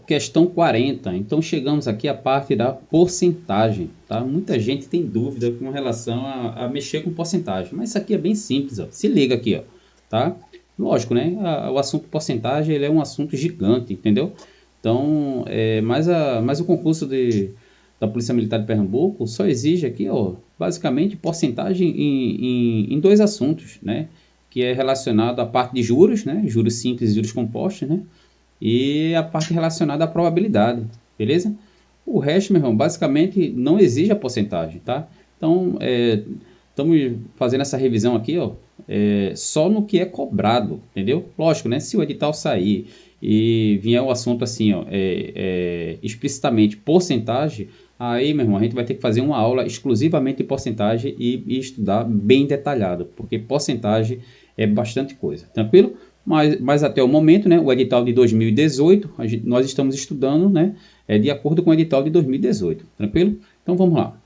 questão 40. Então chegamos aqui à parte da porcentagem, tá? Muita gente tem dúvida com relação a mexer com porcentagem, mas isso aqui é bem simples, ó. Se liga aqui, ó, tá? Lógico, né? O assunto porcentagem ele é um assunto gigante, entendeu? Então, mas o concurso da Polícia Militar de Pernambuco só exige aqui, ó, basicamente porcentagem em dois assuntos, né? Que é relacionado à parte de juros, né? Juros simples e juros compostos, né? E a parte relacionada à probabilidade, beleza? O resto, meu irmão, basicamente não exige a porcentagem, tá? Então, estamos fazendo essa revisão aqui, ó, só no que é cobrado, entendeu? Lógico, né? Se o edital sair e vier o assunto assim, ó, explicitamente porcentagem, aí, meu irmão, a gente vai ter que fazer uma aula exclusivamente de porcentagem e estudar bem detalhado, porque porcentagem é bastante coisa, tranquilo? Mas até o momento, né, o edital de 2018, nós estamos estudando, né, de acordo com o edital de 2018, tranquilo? Então vamos lá.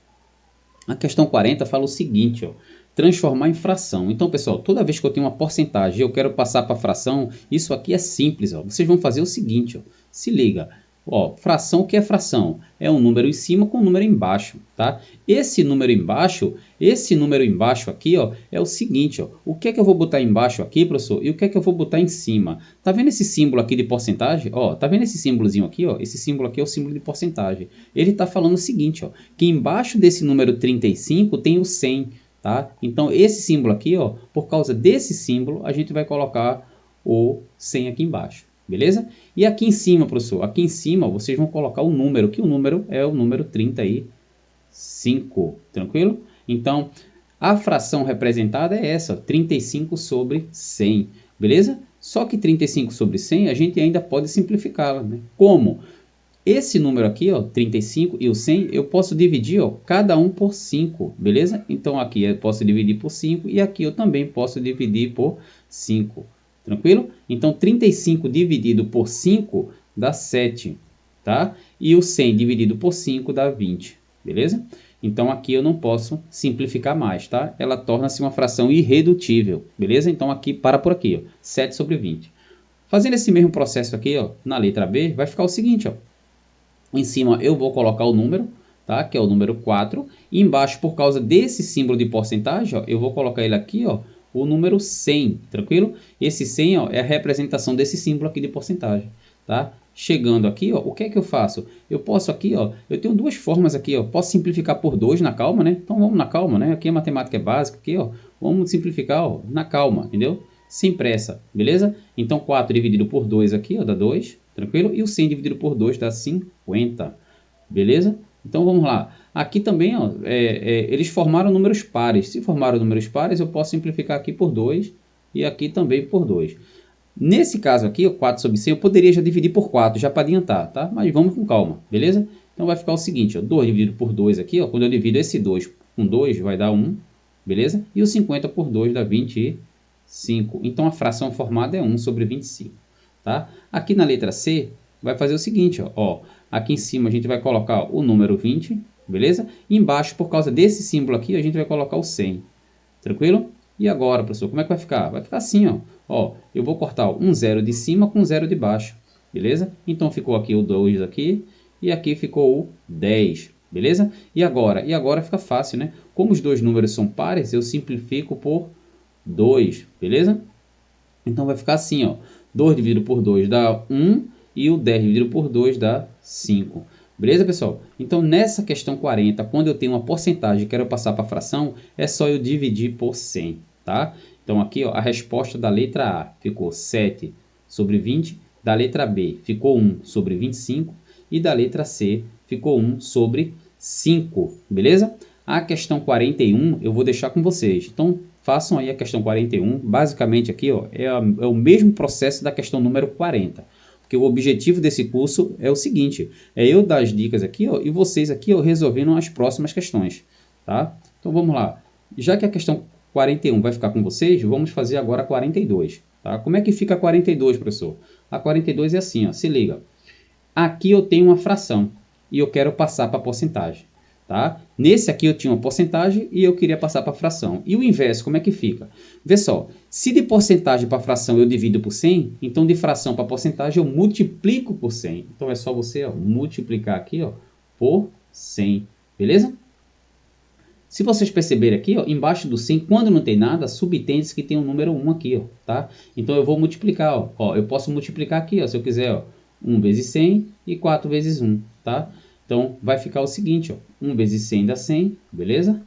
A questão 40 fala o seguinte, ó, transformar em fração. Então, pessoal, toda vez que eu tenho uma porcentagem e eu quero passar para fração, isso aqui é simples, ó. Vocês vão fazer o seguinte, ó, se liga. Ó, fração, o que é fração? É um número em cima com um número embaixo, tá? Esse número embaixo aqui, ó, é o seguinte, ó. O que é que eu vou botar embaixo aqui, professor? E o que é que eu vou botar em cima? Tá vendo esse símbolo aqui de porcentagem? Ó, tá vendo esse símbolozinho aqui, ó? Esse símbolo aqui é o símbolo de porcentagem. Ele tá falando o seguinte, ó, que embaixo desse número 35 tem o 100, tá? Então, esse símbolo aqui, ó, por causa desse símbolo, a gente vai colocar o 100 aqui embaixo. Beleza? E aqui em cima, professor, aqui em cima vocês vão colocar o número, que o número é o número 35, tranquilo? Então, a fração representada é essa, 35 sobre 100, beleza? Só que 35 sobre 100 a gente ainda pode simplificá-la, né? Como? Esse número aqui, ó, 35 e o 100, eu posso dividir, ó, cada um por 5, beleza? Então aqui eu posso dividir por 5 e aqui eu também posso dividir por 5. Tranquilo? Então, 35 dividido por 5 dá 7, tá? E o 100 dividido por 5 dá 20, beleza? Então, aqui eu não posso simplificar mais, tá? Ela torna-se uma fração irredutível, beleza? Então, aqui, para por aqui, ó, 7 sobre 20. Fazendo esse mesmo processo aqui, ó, na letra B, vai ficar o seguinte, ó. Em cima eu vou colocar o número, tá? Que é o número 4. E embaixo, por causa desse símbolo de porcentagem, ó, eu vou colocar ele aqui, ó, o número 100, tranquilo? Esse 100, ó, é a representação desse símbolo aqui de porcentagem, tá? Chegando aqui, ó, o que é que eu faço? Eu posso aqui, ó, eu tenho duas formas aqui, ó, posso simplificar por 2 na calma, né? Então vamos na calma, né? Aqui a matemática é básica, aqui, ó, vamos simplificar, ó, na calma, entendeu? Sem pressa, beleza? Então 4 dividido por 2 aqui, ó, dá 2, tranquilo? E o 100 dividido por 2 dá 50, beleza? Então vamos lá. Aqui também, ó, eles formaram números pares. Se formaram números pares, eu posso simplificar aqui por 2 e aqui também por 2. Nesse caso aqui, o 4 sobre 100, eu poderia já dividir por 4, já para adiantar, tá? Mas vamos com calma, beleza? Então vai ficar o seguinte, ó, 2 dividido por 2 aqui, ó, quando eu divido esse 2 com 2, vai dar 1, beleza? E o 50 por 2 dá 25. Então a fração formada é 1 sobre 25, tá? Aqui na letra C, vai fazer o seguinte, ó, aqui em cima a gente vai colocar o número 20, beleza? E embaixo, por causa desse símbolo aqui, a gente vai colocar o 100, tranquilo? E agora, professor, como é que vai ficar? Vai ficar assim, ó, eu vou cortar um zero de cima com um zero de baixo, beleza? Então ficou aqui o 2 aqui e aqui ficou o 10, beleza? E agora fica fácil, né? Como os dois números são pares, eu simplifico por 2, beleza? Então vai ficar assim, ó, 2 dividido por 2 dá 1 e o 10 dividido por 2 dá 5. Beleza, pessoal? Então, nessa questão 40, quando eu tenho uma porcentagem e quero passar para fração, é só eu dividir por 100, tá? Então, aqui, ó, a resposta da letra A ficou 7 sobre 20, da letra B ficou 1 sobre 25 e da letra C ficou 1 sobre 5, beleza? A questão 41 eu vou deixar com vocês. Então, façam aí a questão 41. Basicamente aqui, ó, é o mesmo processo da questão número 40. Porque o objetivo desse curso é o seguinte, é eu dar as dicas aqui, ó, e vocês aqui, ó, resolvendo as próximas questões, tá? Então vamos lá. Já que a questão 41 vai ficar com vocês, vamos fazer agora a 42, tá? Como é que fica a 42, professor? A 42 é assim, ó, se liga. Aqui eu tenho uma fração e eu quero passar para a porcentagem. tá? Nesse aqui eu tinha uma porcentagem e eu queria passar para fração. E o inverso, como é que fica? Vê só, se de porcentagem para fração eu divido por 100, então de fração para porcentagem eu multiplico por 100. Então é só você, ó, multiplicar aqui, ó, por 100, beleza? Se vocês perceberem aqui, ó, embaixo do 100, quando não tem nada, subtende-se que tem um número 1 aqui, ó, tá? Então eu vou multiplicar, ó, eu posso multiplicar aqui, ó, se eu quiser, ó, 1 vezes 100 e 4 vezes 1, tá? Então vai ficar o seguinte, ó, 1 vezes 100 dá 100, beleza?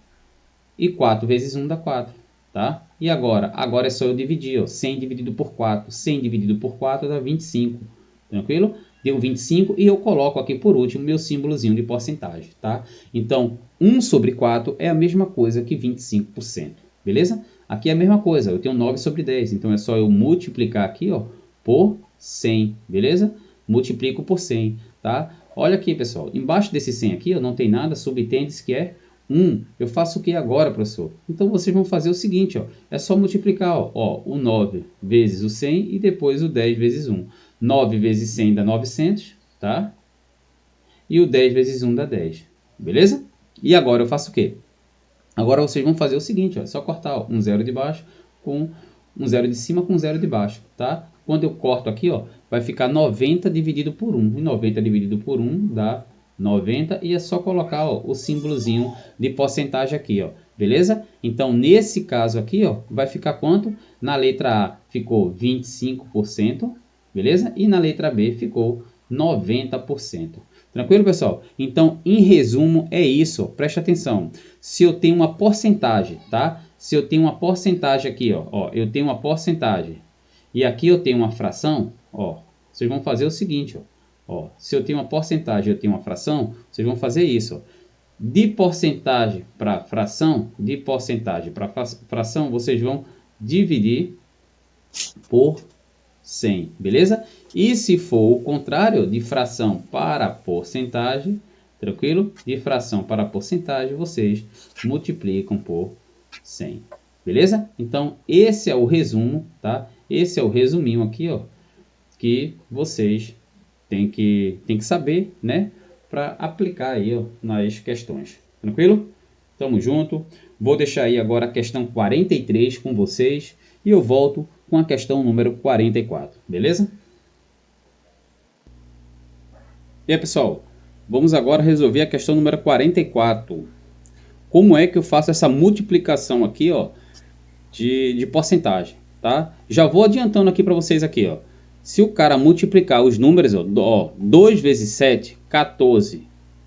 E 4 vezes 1 dá 4, tá? E agora é só eu dividir, ó, 100 dividido por 4, 100 dividido por 4 dá 25, tranquilo? Deu 25 e eu coloco aqui por último meu símbolozinho de porcentagem, tá? Então, 1 sobre 4 é a mesma coisa que 25%, beleza? Aqui é a mesma coisa, eu tenho 9 sobre 10, então é só eu multiplicar aqui, ó, por 100, beleza? Multiplico por 100, tá? Olha aqui, pessoal, embaixo desse 100 aqui, ó, não tem nada, subtende-se que é 1. Eu faço o que agora, professor? Então, vocês vão fazer o seguinte, ó, é só multiplicar, ó, o 9 vezes o 100 e depois o 10 vezes 1. 9 vezes 100 dá 900, tá? E o 10 vezes 1 dá 10, beleza? E agora eu faço o quê? Agora vocês vão fazer o seguinte, ó, é só cortar, ó, um zero de baixo com um zero de cima com um zero de baixo, tá? Quando eu corto aqui, ó, vai ficar 90 dividido por 1. E 90 dividido por 1 dá 90 e é só colocar, ó, o símbolozinho de porcentagem aqui, ó, beleza? Então, nesse caso aqui, ó, vai ficar quanto? Na letra A ficou 25%, beleza? E na letra B ficou 90%. Tranquilo, pessoal? Então, em resumo, é isso. Preste atenção. Se eu tenho uma porcentagem, tá? Se eu tenho uma porcentagem aqui, ó, eu tenho uma porcentagem e aqui eu tenho uma fração, ó, vocês vão fazer o seguinte, ó, se eu tenho uma porcentagem e eu tenho uma fração, vocês vão fazer isso, ó. De porcentagem para fração, vocês vão dividir por 100, beleza? E se for o contrário, de fração para porcentagem, tranquilo? De fração para porcentagem, vocês multiplicam por 100, beleza? Então, esse é o resumo, tá? Esse é o resuminho aqui, ó, que vocês têm que saber, né? Para aplicar aí, ó, nas questões, tranquilo? Tamo junto. Vou deixar aí agora a questão 43 com vocês e eu volto com a questão número 44, beleza? E aí, pessoal, vamos agora resolver a questão número 44. Como é que eu faço essa multiplicação aqui, ó, de porcentagem, tá? Já vou adiantando aqui para vocês aqui, ó. Se o cara multiplicar os números, ó, 2 vezes 7, 14,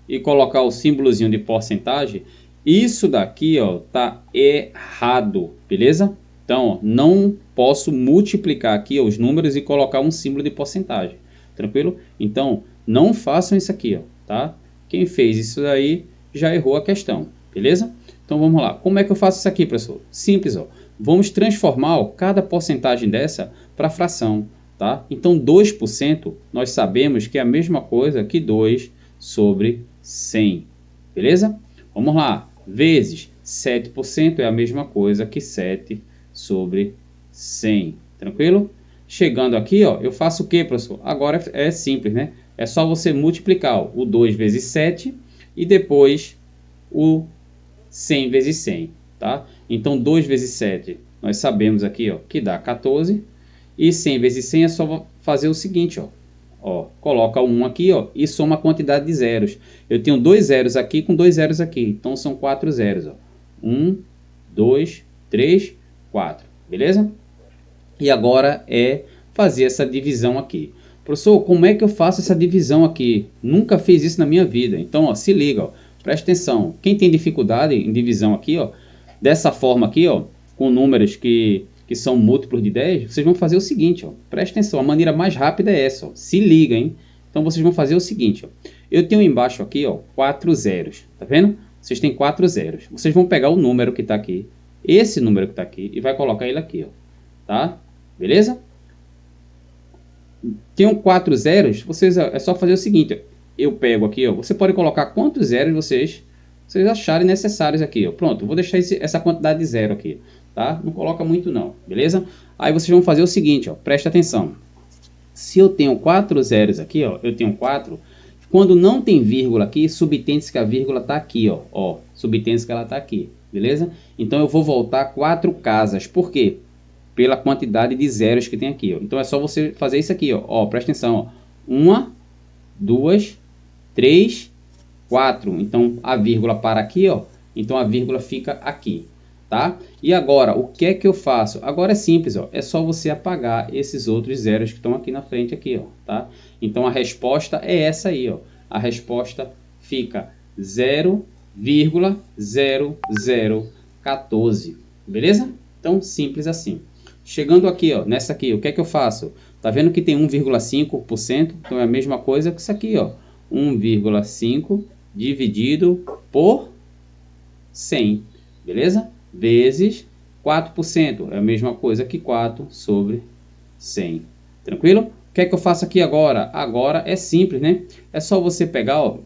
e colocar o símbolozinho de porcentagem, isso daqui, ó, tá errado, beleza? Então, ó, não posso multiplicar aqui, ó, os números e colocar um símbolo de porcentagem, tranquilo? Então, não façam isso aqui, ó, tá? Quem fez isso daí já errou a questão, beleza? Então, vamos lá. Como é que eu faço isso aqui, professor? Simples, ó. Vamos transformar, ó, cada porcentagem dessa para fração, tá? Então, 2% nós sabemos que é a mesma coisa que 2 sobre 100, beleza? Vamos lá. Vezes 7% é a mesma coisa que 7 sobre 100, tranquilo? Chegando aqui, ó, eu faço o que, professor? Agora é simples, né? É só você multiplicar, ó, o 2 vezes 7 e depois o 100 vezes 100, tá? Então, 2 vezes 7, nós sabemos aqui, ó, que dá 14. E 100 vezes 100 é só fazer o seguinte, ó, coloca 1 aqui, ó, e soma a quantidade de zeros. Eu tenho 2 zeros aqui com 2 zeros aqui, então são 4 zeros, ó. 1, 2, 3, 4, beleza? E agora é fazer essa divisão aqui. Professor, como é que eu faço essa divisão aqui? Nunca fiz isso na minha vida. Então, ó, se liga, ó, presta atenção. Quem tem dificuldade em divisão aqui, ó, dessa forma aqui, ó, com números que são múltiplos de 10, vocês vão fazer o seguinte, ó, presta atenção, a maneira mais rápida é essa, ó, se liga, hein? Então vocês vão fazer o seguinte, ó, eu tenho embaixo aqui, ó, 4 zeros, tá vendo? Vocês têm 4 zeros, vocês vão pegar o número que está aqui, esse número que está aqui, e vai colocar ele aqui, ó, tá? Beleza? Tenho 4 zeros, vocês, é só fazer o seguinte, ó, eu pego aqui, ó, você pode colocar quantos zeros vocês acharem necessários aqui, ó, pronto, vou deixar essa quantidade de zero aqui, tá? Não coloca muito não, beleza? Aí vocês vão fazer o seguinte, ó, presta atenção. Se eu tenho 4 zeros aqui, ó, eu tenho 4, Quando não tem vírgula aqui, subtende-se que a vírgula está aqui, ó. Subtende-se que ela está aqui, beleza? Então eu vou voltar 4 casas. Por quê? Pela quantidade de zeros que tem aqui, ó. Então é só você fazer isso aqui, ó. Presta atenção, ó. 1, 2, 3, 4. Então a vírgula para aqui, ó. Então a vírgula fica aqui, tá? E agora, o que é que eu faço? Agora é simples, ó. É só você apagar esses outros zeros que estão aqui na frente aqui, ó, tá? Então a resposta é essa aí, ó. A resposta fica 0,0014, beleza? Então simples assim. Chegando aqui, ó, nessa aqui, o que é que eu faço? Tá vendo que tem 1,5%? Então é a mesma coisa que isso aqui, ó. 1,5 dividido por 100, beleza? Vezes 4%, é a mesma coisa que 4 sobre 100, tranquilo? O que é que eu faço aqui agora? Agora é simples, né? É só você pegar, ó,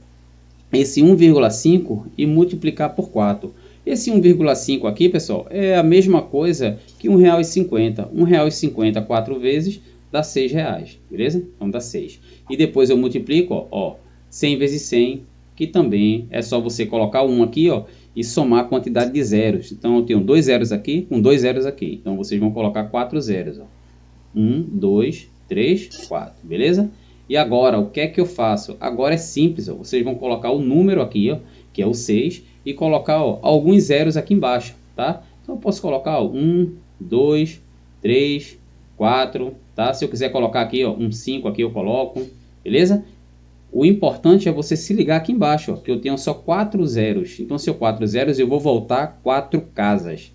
esse 1,5 e multiplicar por 4. Esse 1,5 aqui, pessoal, é a mesma coisa que R$ 1,50. R$ 1,50 4 vezes dá R$ 6, beleza? Então dá 6. E depois eu multiplico, ó, 100 vezes 100, que também é só você colocar 1 aqui, ó, e somar a quantidade de zeros. Então eu tenho 2 zeros aqui com 2 zeros aqui. Então vocês vão colocar 4 zeros, ó. 1, 2, 3, 4, beleza? E agora, o que é que eu faço? Agora é simples, ó. Vocês vão colocar o número aqui, ó, que é o 6, e colocar, ó, alguns zeros aqui embaixo, tá? Então eu posso colocar, ó, 1, 2, 3, 4, tá? Se eu quiser colocar aqui, ó, um 5 aqui eu coloco, beleza? O importante é você se ligar aqui embaixo, ó, que eu tenho só 4 zeros. Então, se eu 4 zeros, eu vou voltar 4 casas.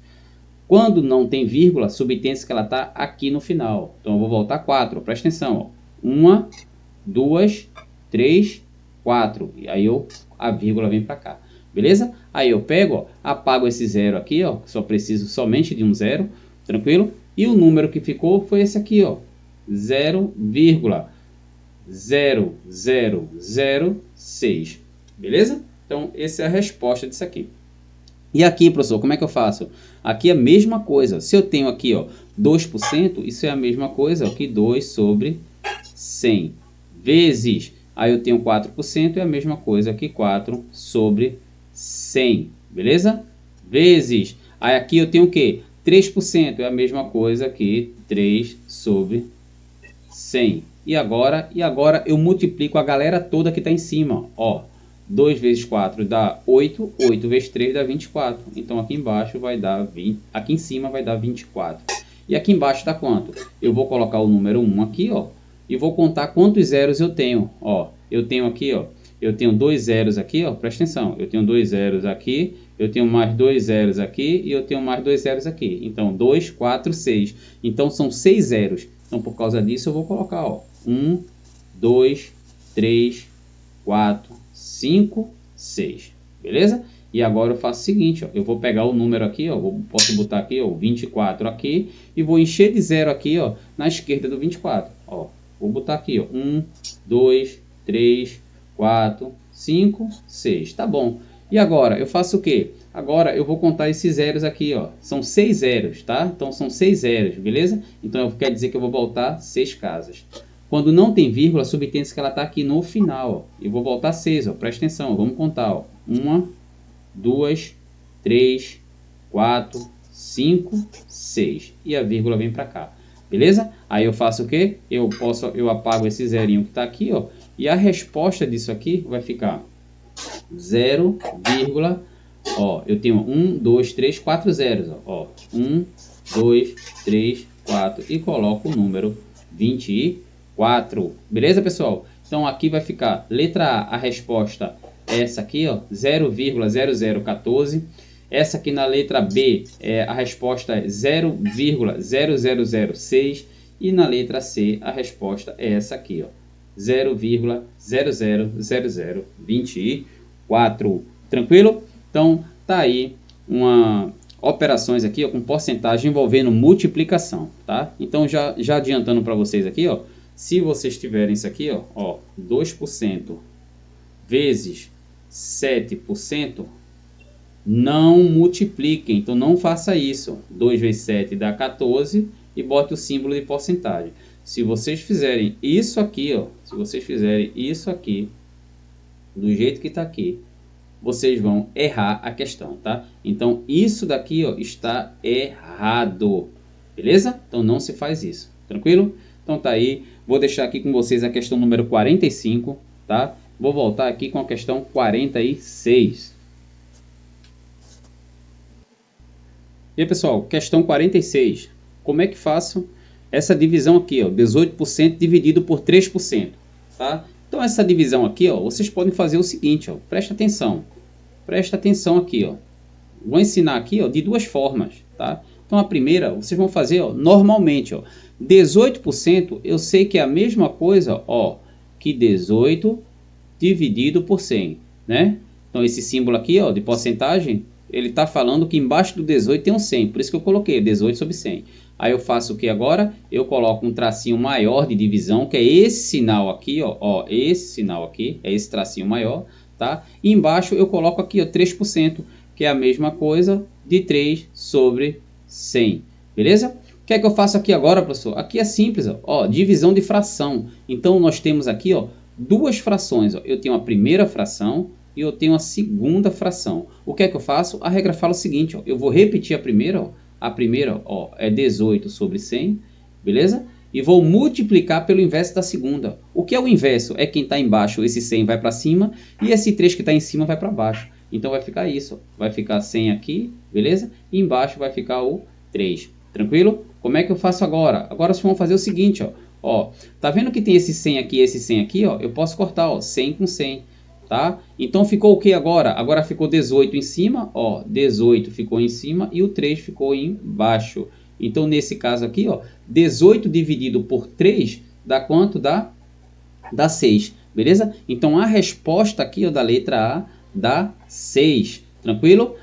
Quando não tem vírgula, subtende-se que ela está aqui no final. Então eu vou voltar 4, presta atenção. 1, 2, 3, 4. E aí a vírgula vem para cá. Beleza? Aí eu pego, ó, apago esse zero aqui, ó, só preciso somente de um zero, tranquilo? E o número que ficou foi esse aqui, ó, 0,0006. Beleza? Então essa é a resposta disso aqui. E aqui, professor, como é que eu faço? Aqui é a mesma coisa. Se eu tenho aqui, ó, 2%, isso é a mesma coisa, ó, que 2 sobre 100. Vezes, aí eu tenho 4%, é a mesma coisa que 4 sobre 100. Beleza? Vezes, aí aqui eu tenho o quê? 3%, é a mesma coisa que 3 sobre 100. E agora eu multiplico a galera toda que está em cima, ó. 2 vezes 4 dá 8, 8 vezes 3 dá 24. Então aqui embaixo vai dar 20, aqui em cima vai dar 24. E aqui embaixo dá quanto? Eu vou colocar o número 1 aqui, ó, e vou contar quantos zeros eu tenho, ó. Eu tenho aqui, ó, eu tenho 2 zeros aqui, ó, presta atenção. Eu tenho 2 zeros aqui, eu tenho mais 2 zeros aqui e eu tenho mais 2 zeros aqui. Então 2, 4, 6. Então são 6 zeros. Então por causa disso eu vou colocar, ó, 1, 2, 3, 4, 5, 6, beleza? E agora eu faço o seguinte, ó, eu vou pegar o número aqui, ó, posso botar aqui, ó, 24 aqui, e vou encher de zero aqui, ó, na esquerda do 24, ó, vou botar aqui, ó, 1, 2, 3, 4, 5, 6, tá bom. E agora, eu faço o quê? Agora eu vou contar esses zeros aqui, ó, são 6 zeros, tá? Então são 6 zeros, beleza? Então quer dizer que eu vou voltar 6 casas. Quando não tem vírgula, subtende-se que ela está aqui no final, ó. Eu vou voltar 6, ó. Presta atenção, ó. Vamos contar, ó. 1, 2, 3, 4, 5, 6. E a vírgula vem para cá. Beleza? Aí eu faço o quê? Eu apago esse zerinho que está aqui, ó. E a resposta disso aqui vai ficar 0, ó. Eu tenho 1, 2, 3, 4 zeros, ó. 1, 2, 3, 4. E coloco o número 24. Beleza, pessoal? Então aqui vai ficar letra A, a resposta é essa aqui, ó, 0,0014. Essa aqui na letra B, a resposta é 0,0006. E na letra C, a resposta é essa aqui, ó, 0,000024. Tranquilo? Então tá aí uma operações aqui, ó, com porcentagem envolvendo multiplicação, tá? Então já adiantando para vocês aqui, ó, se vocês tiverem isso aqui, ó, 2% vezes 7%, não multipliquem, então não faça isso. 2 vezes 7 dá 14 e bote o símbolo de porcentagem. Se vocês fizerem isso aqui, ó, se vocês fizerem isso aqui, do jeito que está aqui, vocês vão errar a questão, tá? Então, isso daqui, ó, está errado, beleza? Então, não se faz isso, tranquilo? Então, tá aí. Vou deixar aqui com vocês a questão número 45, tá? Vou voltar aqui com a questão 46. E aí, pessoal, questão 46. Como é que faço essa divisão aqui, ó? 18% dividido por 3%, tá? Então, essa divisão aqui, ó, vocês podem fazer o seguinte, ó. Presta atenção. Presta atenção aqui, ó. Vou ensinar aqui, ó, de duas formas, tá? Então, a primeira, vocês vão fazer, ó, normalmente, ó. 18% eu sei que é a mesma coisa, ó, que 18 dividido por 100, né? Então, esse símbolo aqui, ó, de porcentagem, ele está falando que embaixo do 18 tem um 100, por isso que eu coloquei 18 sobre 100. Aí eu faço o que agora? Eu coloco um tracinho maior de divisão, que é esse sinal aqui, ó, esse sinal aqui, é esse tracinho maior, tá? E embaixo eu coloco aqui, ó, 3%, que é a mesma coisa de 3 sobre 100, beleza? O que é que eu faço aqui agora, professor? Aqui é simples, ó, divisão de fração. Então, nós temos aqui, ó, duas frações, ó. Eu tenho a primeira fração e eu tenho a segunda fração. O que é que eu faço? A regra fala o seguinte, ó, eu vou repetir a primeira, ó. A primeira, ó, é 18 sobre 100, beleza? E vou multiplicar pelo inverso da segunda. O que é o inverso? É quem está embaixo, esse 100 vai para cima, e esse 3 que está em cima vai para baixo. Então vai ficar isso, ó. Vai ficar 100 aqui, beleza? E embaixo vai ficar o 3, tranquilo? Como é que eu faço agora? Agora vocês vão fazer o seguinte, ó. Ó, tá vendo que tem esse 100 aqui e esse 100 aqui, ó? Eu posso cortar, ó, 100 com 100. Tá? Então ficou o que agora? Agora ficou 18 em cima, ó, 18 ficou em cima e o 3 ficou embaixo. Então nesse caso aqui, ó, 18 dividido por 3 dá quanto? Dá 6, beleza? Então a resposta aqui, ó, da letra A dá 6, tranquilo?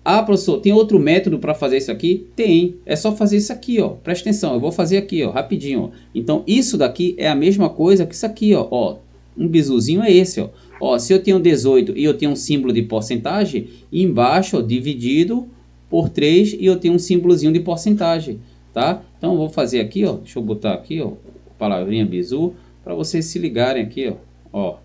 Ah, professor, tem outro método para fazer isso aqui? Tem, é só fazer isso aqui, ó. Presta atenção, eu vou fazer aqui, ó, rapidinho, ó. Então isso daqui é a mesma coisa que isso aqui, ó, um bizuzinho é esse, ó. Ó, se eu tenho 18 e eu tenho um símbolo de porcentagem, embaixo, ó, dividido por 3 e eu tenho um símbolozinho de porcentagem, tá? Então eu vou fazer aqui, ó, deixa eu botar aqui, ó, palavrinha bizu, para vocês se ligarem aqui, ó.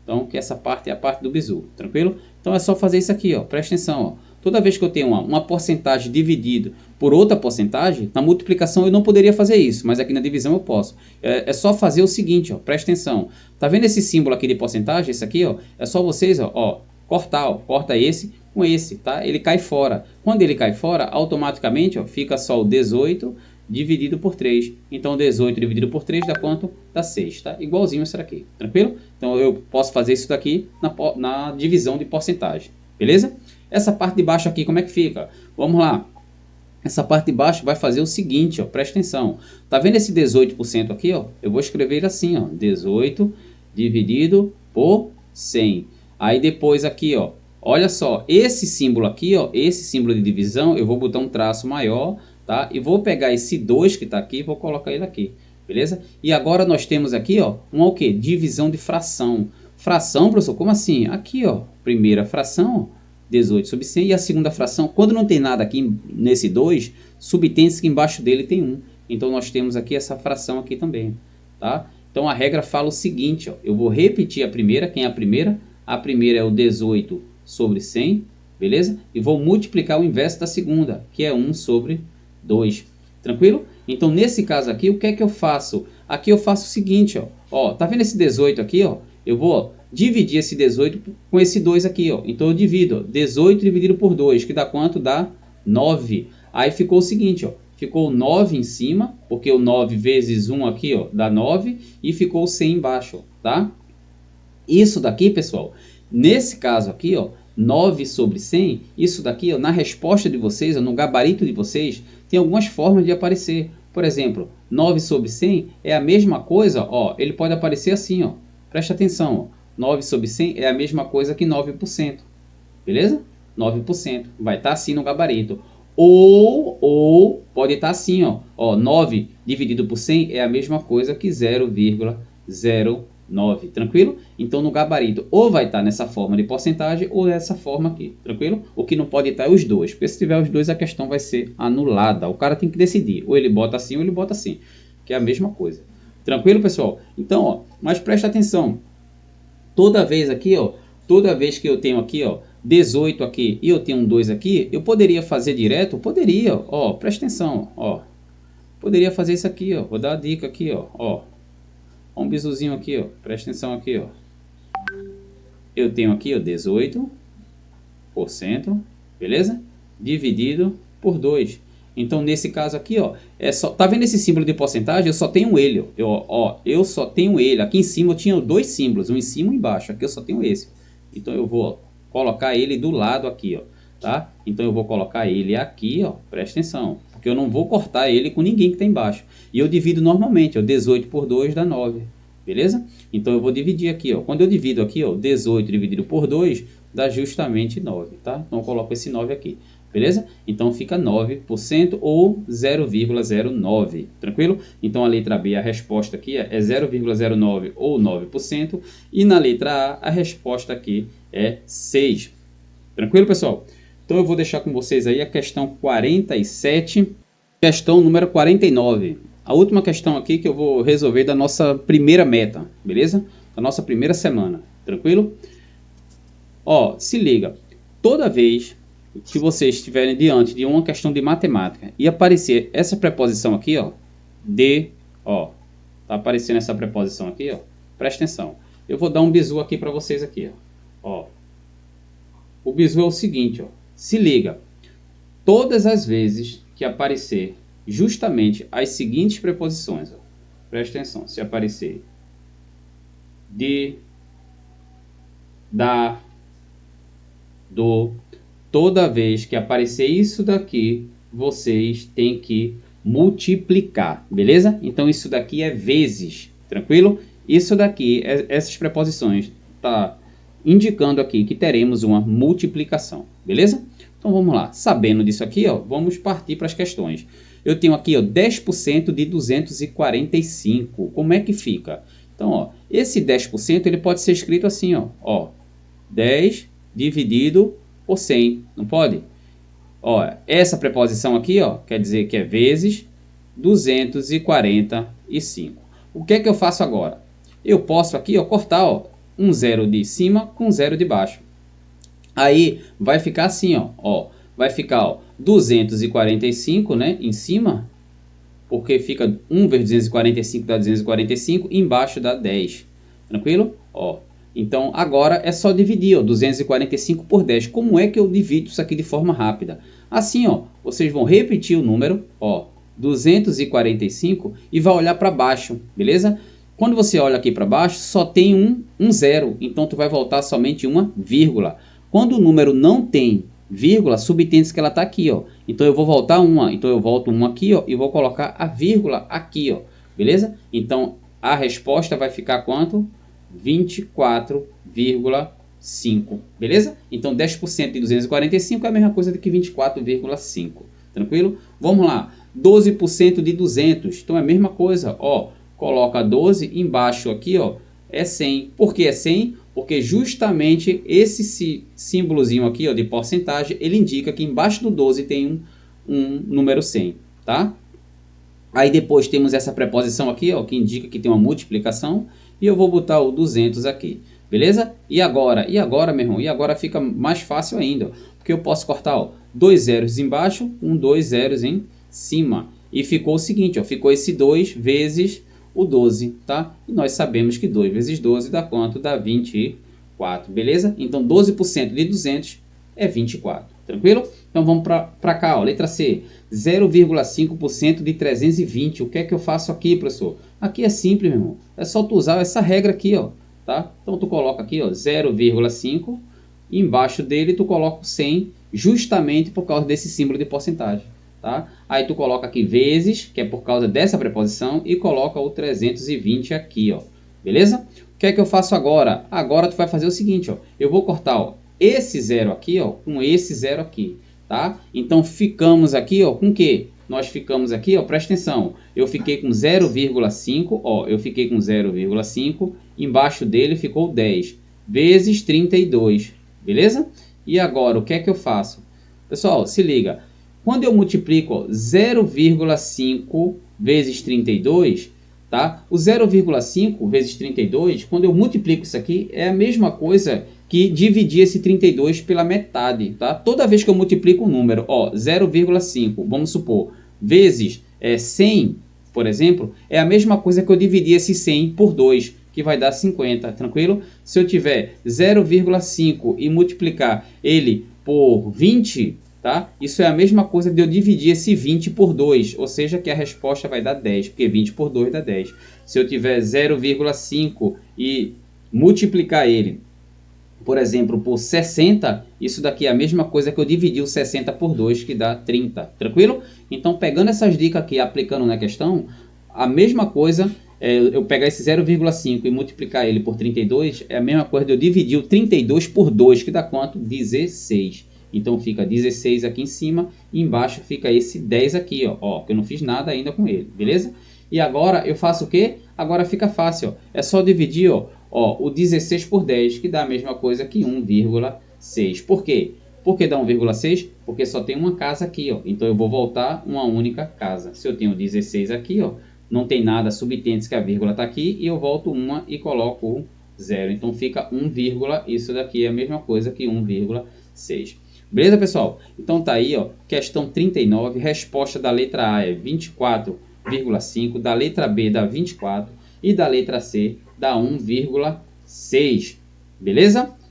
Então, que essa parte é a parte do bizu, tranquilo? Então é só fazer isso aqui, ó, presta atenção, ó. Toda vez que eu tenho uma porcentagem dividido por outra porcentagem, na multiplicação eu não poderia fazer isso, mas aqui na divisão eu posso. É só fazer o seguinte, ó, presta atenção. Tá vendo esse símbolo aqui de porcentagem, esse aqui, ó? É só vocês, ó, cortar, ó, corta esse com esse, tá? Ele cai fora. Quando ele cai fora, automaticamente, ó, fica só o 18 dividido por 3. Então 18 dividido por 3 dá quanto? Dá 6, tá? Igualzinho isso aqui, tranquilo? Então eu posso fazer isso daqui na divisão de porcentagem, beleza? Essa parte de baixo aqui, como é que fica? Vamos lá. Essa parte de baixo vai fazer o seguinte, ó, presta atenção. Tá vendo esse 18% aqui, ó? Eu vou escrever assim, ó, 18 dividido por 100. Aí depois aqui, ó, olha só, esse símbolo aqui, ó, esse símbolo de divisão, eu vou botar um traço maior, tá? E vou pegar esse 2 que tá aqui e vou colocar ele aqui, beleza? E agora nós temos aqui, ó, o quê? Divisão de fração. Fração, professor, como assim? Aqui, ó, primeira fração, ó, 18 sobre 100, e a segunda fração, quando não tem nada aqui nesse 2, subtende-se que embaixo dele tem 1. Então nós temos aqui essa fração aqui também, tá? Então a regra fala o seguinte, ó, eu vou repetir a primeira, quem é a primeira? A primeira é o 18 sobre 100, beleza? E vou multiplicar o inverso da segunda, que é 1 sobre 2, tranquilo? Então nesse caso aqui, o que é que eu faço? Aqui eu faço o seguinte, ó, tá vendo esse 18 aqui, ó? Eu vou dividir esse 18 com esse 2 aqui, ó. Então eu divido, ó, 18 dividido por 2, que dá quanto? Dá 9. Aí ficou o seguinte, ó. Ficou 9 em cima, porque o 9 vezes 1 aqui, ó, dá 9. E ficou 100 embaixo, tá? Isso daqui, pessoal, nesse caso aqui, ó, 9 sobre 100, isso daqui, ó, na resposta de vocês, ó, no gabarito de vocês, tem algumas formas de aparecer. Por exemplo, 9 sobre 100 é a mesma coisa, ó, ele pode aparecer assim, ó. Presta atenção, ó. 9 sobre 100 é a mesma coisa que 9%, beleza? 9%, vai estar assim no gabarito. Ou pode estar assim, ó, 9 dividido por 100 é a mesma coisa que 0,09, tranquilo? Então no gabarito ou vai estar nessa forma de porcentagem ou nessa forma aqui, tranquilo? O que não pode estar é os dois, porque se tiver os dois a questão vai ser anulada. O cara tem que decidir, ou ele bota assim ou ele bota assim, que é a mesma coisa. Tranquilo, pessoal? Então, ó, mas presta atenção. Toda vez aqui, ó, toda vez que eu tenho aqui, ó, 18 aqui e eu tenho um 2 aqui, eu poderia fazer direto? Poderia, ó, presta atenção, ó. Poderia fazer isso aqui, ó, vou dar a dica aqui, ó. Um bisuzinho aqui, ó, presta atenção aqui, ó. Eu tenho aqui, ó, 18%, beleza? Dividido por 2. Então, nesse caso aqui, ó, tá vendo esse símbolo de porcentagem? Eu só tenho ele, eu só tenho ele. Aqui em cima eu tinha dois símbolos, um em cima e um embaixo. Aqui eu só tenho esse. Então, eu vou colocar ele do lado aqui, ó, tá? Então, eu vou colocar ele aqui, ó, presta atenção, porque eu não vou cortar ele com ninguém que tá embaixo. E eu divido normalmente, ó, 18 por 2 dá 9, beleza? Então, eu vou dividir aqui, ó. Quando eu divido aqui, ó, 18 dividido por 2 dá justamente 9, tá? Então, eu coloco esse 9 aqui. Beleza? Então fica 9% ou 0,09, tranquilo? Então a letra B, a resposta aqui é 0,09 ou 9%, e na letra A, a resposta aqui é 6. Tranquilo, pessoal? Então eu vou deixar com vocês aí a questão 47, questão número 49. A última questão aqui que eu vou resolver da nossa primeira meta, beleza? Da nossa primeira semana, tranquilo? Ó, se liga, toda vez que vocês estiverem diante de uma questão de matemática e aparecer essa preposição aqui, ó, tá aparecendo essa preposição aqui, ó, presta atenção. Eu vou dar um bizu aqui para vocês aqui, ó. O bizu é o seguinte, ó, se liga, todas as vezes que aparecer justamente as seguintes preposições, ó, presta atenção, se aparecer de, da, do, toda vez que aparecer isso daqui, vocês têm que multiplicar, beleza? Então isso daqui é vezes, tranquilo? Isso daqui, essas preposições, tá indicando aqui que teremos uma multiplicação, beleza? Então vamos lá, sabendo disso aqui, ó, vamos partir para as questões. Eu tenho aqui, ó, 10% de 245, como é que fica? Então, ó, esse 10% ele pode ser escrito assim, ó, 10 dividido por 100, não pode? Ó, essa preposição aqui, ó, quer dizer que é vezes 245. O que é que eu faço agora? Eu posso aqui, ó, cortar, ó, um zero de cima com um zero de baixo. Aí vai ficar assim, ó, vai ficar, ó, 245, né, em cima, porque fica 1 vezes 245 dá 245, embaixo dá 10. Tranquilo? Ó. Então, agora é só dividir, ó, 245 por 10. Como é que eu divido isso aqui de forma rápida? Assim, ó, vocês vão repetir o número, ó, 245, e vai olhar para baixo, beleza? Quando você olha aqui para baixo, só tem um zero, então tu vai voltar somente uma vírgula. Quando o número não tem vírgula, subentende-se que ela está aqui, ó. Então eu vou voltar uma, então eu volto uma aqui, ó, e vou colocar a vírgula aqui, ó, beleza? Então a resposta vai ficar quanto? 24,5, beleza? Então 10% de 245 é a mesma coisa do que 24,5, tranquilo? Vamos lá, 12% de 200, então é a mesma coisa, ó, coloca 12, embaixo aqui, ó, é 100. Por que é 100? Porque justamente esse símbolozinho aqui, ó, de porcentagem, ele indica que embaixo do 12 tem um número 100, tá? Aí depois temos essa preposição aqui, ó, que indica que tem uma multiplicação, e eu vou botar o 200 aqui, beleza? E agora, meu irmão? E agora fica mais fácil ainda, ó, porque eu posso cortar, ó, 2 zeros embaixo, 2 zeros em cima. E ficou o seguinte, ó, ficou esse 2 vezes o 12, tá? E nós sabemos que 2 vezes 12 dá quanto? Dá 24, beleza? Então 12% de 200 é 24, tranquilo? Então vamos para cá, ó, letra C, 0,5% de 320. O que é que eu faço aqui, professor? Aqui é simples, meu irmão. É só tu usar essa regra aqui, ó, tá? Então tu coloca aqui, ó, 0,5, e embaixo dele tu coloca o 100, justamente por causa desse símbolo de porcentagem, tá? Aí tu coloca aqui vezes, que é por causa dessa preposição, e coloca o 320 aqui, ó, beleza? O que é que eu faço agora? Agora tu vai fazer o seguinte, ó, eu vou cortar, ó, esse zero aqui, ó, com esse zero aqui, tá? Então ficamos aqui, ó, com o quê? Nós ficamos aqui, ó, presta atenção, eu fiquei com 0,5, ó, eu fiquei com 0,5, embaixo dele ficou 10, vezes 32, beleza? E agora, o que é que eu faço? Pessoal, se liga, quando eu multiplico 0,5 vezes 32, tá? O 0,5 vezes 32, quando eu multiplico isso aqui, é a mesma coisa que dividir esse 32 pela metade, tá? Toda vez que eu multiplico um número, ó, 0,5, vamos supor, vezes 100, por exemplo, é a mesma coisa que eu dividir esse 100 por 2, que vai dar 50, tranquilo? Se eu tiver 0,5 e multiplicar ele por 20, tá? Isso é a mesma coisa de eu dividir esse 20 por 2, ou seja, que a resposta vai dar 10, porque 20 por 2 dá 10. Se eu tiver 0,5 e multiplicar ele, por exemplo, por 60, isso daqui é a mesma coisa que eu dividir o 60 por 2, que dá 30, tranquilo? Então, pegando essas dicas aqui, aplicando na questão, a mesma coisa, eu pegar esse 0,5 e multiplicar ele por 32, é a mesma coisa de eu dividir o 32 por 2, que dá quanto? 16. Então, fica 16 aqui em cima, e embaixo fica esse 10 aqui, ó, que eu não fiz nada ainda com ele, beleza? E agora eu faço o quê? Agora fica fácil, ó. É só dividir, ó, o 16 por 10, que dá a mesma coisa que 1,6. Por quê? Por que dá 1,6? Porque só tem uma casa aqui, ó. Então eu vou voltar uma única casa. Se eu tenho 16 aqui, ó, não tem nada subtende que a vírgula está aqui, e eu volto uma e coloco o 0. Então fica 1, isso daqui é a mesma coisa que 1,6. Beleza, pessoal? Então tá aí, ó, questão 39, resposta da letra A é 24,5, da letra B dá 24 e da letra C dá 1,6. Beleza?